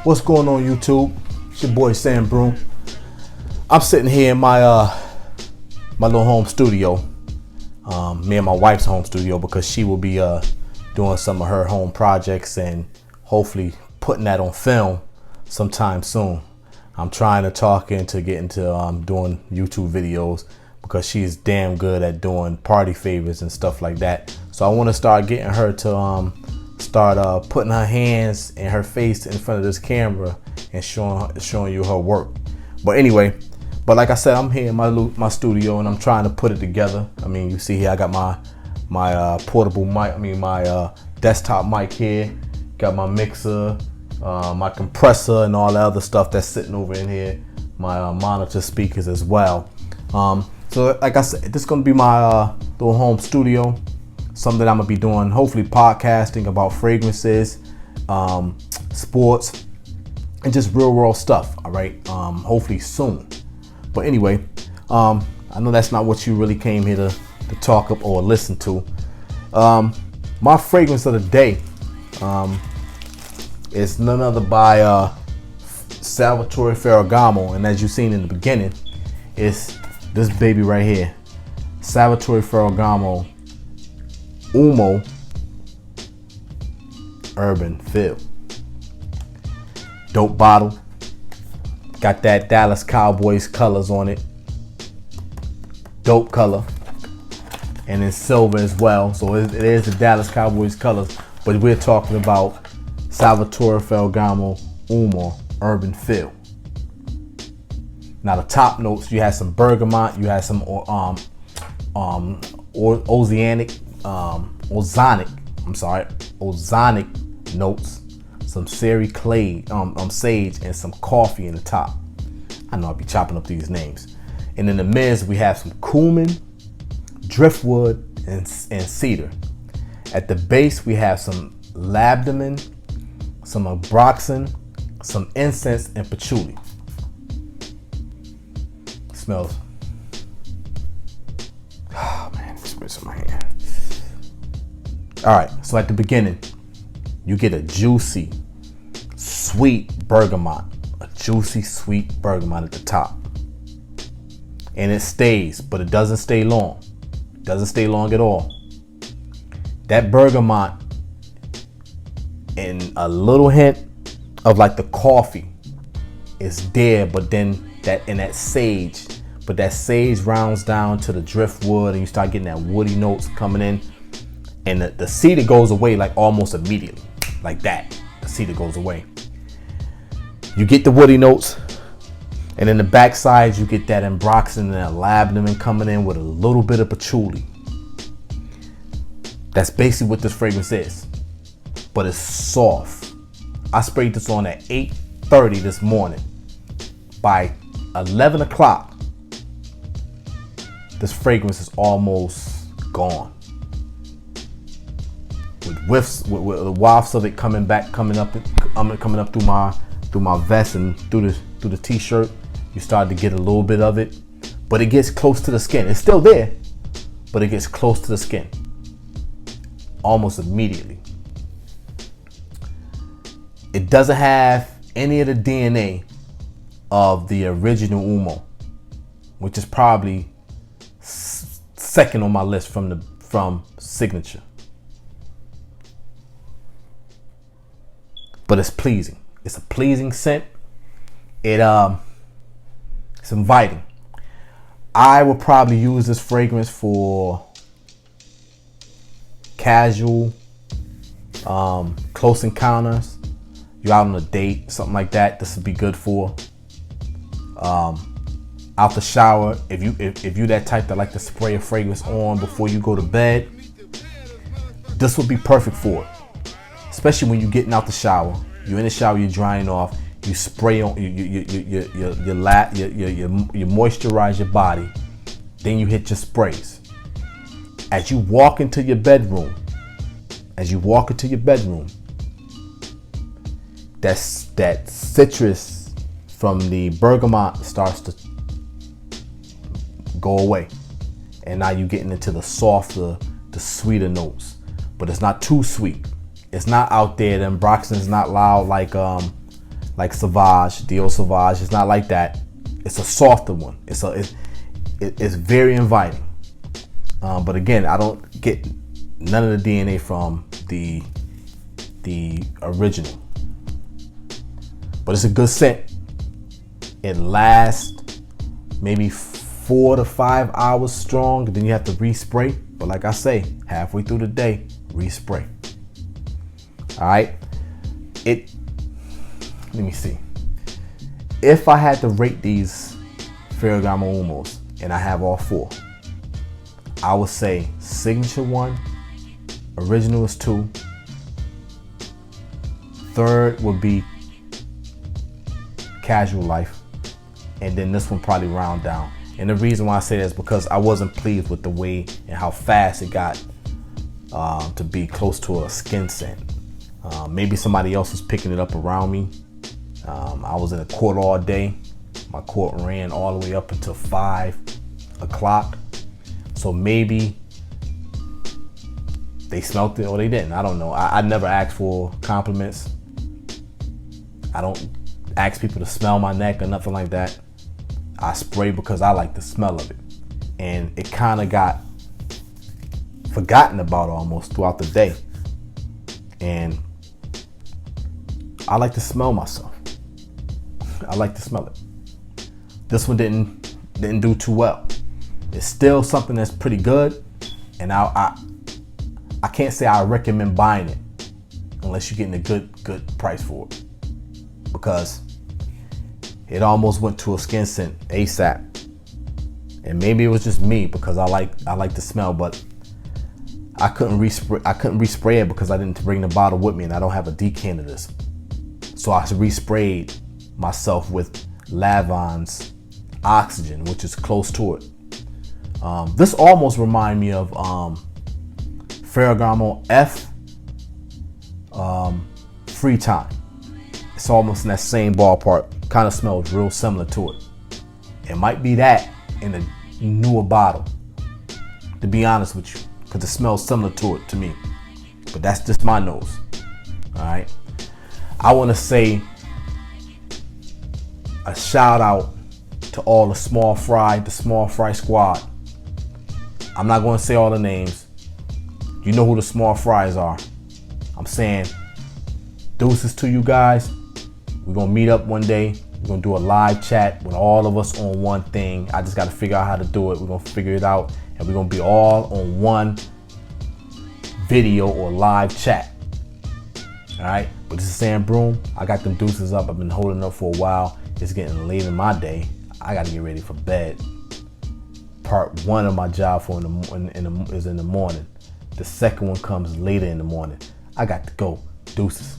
What's going on, YouTube? It's your boy Sam Broom. I'm sitting here in my my little home studio. Me and my wife's home studio, because she will be doing some of her home projects and hopefully putting that on film sometime soon. I'm trying to talk into getting to doing YouTube videos, because she's damn good at doing party favors and stuff like that. So I want to start getting her to start putting her hands and her face in front of this camera and showing you her work. But anyway, like I said, I'm here in my studio and I'm trying to put it together. I mean, you see here I got my portable mic, my desktop mic here. Got my mixer, my compressor, and all the other stuff that's sitting over in here. My monitor speakers as well. So like I said, this is gonna be my little home studio. Something I'm gonna be doing, hopefully podcasting about fragrances, sports, and just real world stuff. All right, hopefully soon. But anyway, I know that's not what you really came here to talk up or listen to. My fragrance of the day is none other by Salvatore Ferragamo, and as you've seen in the beginning, it's this baby right here, Salvatore Ferragamo Uomo Urban Feel. Dope bottle. Got that Dallas Cowboys colors on it. Dope color. And in silver as well. So it is the Dallas Cowboys colors. But we're talking about Salvatore Ferragamo Uomo Urban Feel. Now the top notes, you had some bergamot, you had some ozonic notes, some seri clay, sage, and some coffee in the top. I know I'll be chopping up these names. And in the mids, we have some cumin, driftwood, and cedar. At the base, we have some labdanum, some abroxan, some incense, and patchouli. Smells. Oh man, it smells in my hand. All right, so at the beginning, you get a juicy, sweet bergamot. A juicy, sweet bergamot at the top. And it stays, but it doesn't stay long. It doesn't stay long at all. That bergamot and a little hint of like the coffee is there, but then that sage, but that sage rounds down to the driftwood and you start getting that woody notes coming in, and the cedar goes away like almost immediately, like that. The cedar goes away. You get the woody notes, and in the backside you get that ambroxan and that labdanum coming in with a little bit of patchouli. That's basically what this fragrance is, but it's soft. I sprayed this on at 8:30 this morning. By 11 o'clock, this fragrance is almost gone. With whiffs, with the wafts of it coming up through my vest and through the t-shirt. You start to get a little bit of it, but it gets close to the skin. It's still there, but it gets close to the skin almost immediately. It doesn't have any of the DNA of the original Uomo, which is probably second on my list from Signature. But it's pleasing. It's a pleasing scent. It's inviting. I would probably use this fragrance for casual, close encounters. You're out on a date, something like that. This would be good for. Out the shower, if you that type that like to spray a fragrance on before you go to bed, this would be perfect for it. Especially when you're getting out the shower, you're in the shower, you're drying off, you spray on, you moisturize your body, then you hit your sprays. As you walk into your bedroom, that citrus from the bergamot starts to go away, and now you're getting into the softer, the sweeter notes. but it's not too sweet. It's not out there. The Broxton is not loud like Sauvage, Dio Sauvage. It's not like that. It's a softer one. It's very inviting. But again, I don't get none of the DNA from the original. But it's a good scent. It lasts maybe 4 to 5 hours strong. Then you have to respray. But like I say, halfway through the day, respray. All right. Let me see. If I had to rate these Ferragamo Uomos, and I have all 4, I would say Signature 1, Original is 2, third would be Casual Life, and then this one probably round down. And the reason why I say that is because I wasn't pleased with the way and how fast it got to be close to a skin scent. Maybe somebody else was picking it up around me. I was in a court all day. My court ran all the way up until 5 o'clock. So maybe they smelt it or they didn't. I don't know. I never asked for compliments. I don't ask people to smell my neck or nothing like that. I spray because I like the smell of it. And it kind of got forgotten about almost throughout the day. And I like to smell myself. I like to smell it. This one didn't do too well. It's still something that's pretty good, and I can't say I recommend buying it unless you're getting a good price for it, because it almost went to a skin scent ASAP. And maybe it was just me because I like the smell, but I couldn't respray it because I didn't bring the bottle with me, and I don't have a decanter of this. So I resprayed myself with Lavon's Oxygen, which is close to it. This almost reminds me of Ferragamo F Free Time. It's almost in that same ballpark. Kind of smells real similar to it. It might be that in a newer bottle, to be honest with you, because it smells similar to it to me. But that's just my nose. All right. I want to say a shout out to all the small fry squad. I'm not going to say all the names. You know who the small fries are. I'm saying deuces to you guys. We're going to meet up one day. We're going to do a live chat with all of us on one thing. I just got to figure out how to do it. We're going to figure it out, and we're going to be all on one video or live chat. All right. But this is Sam Broom. I got them deuces up. I've been holding up for a while. It's getting late in my day. I got to get ready for bed. Part 1 of my job is in the morning. The second one comes later in the morning. I got to go. Deuces.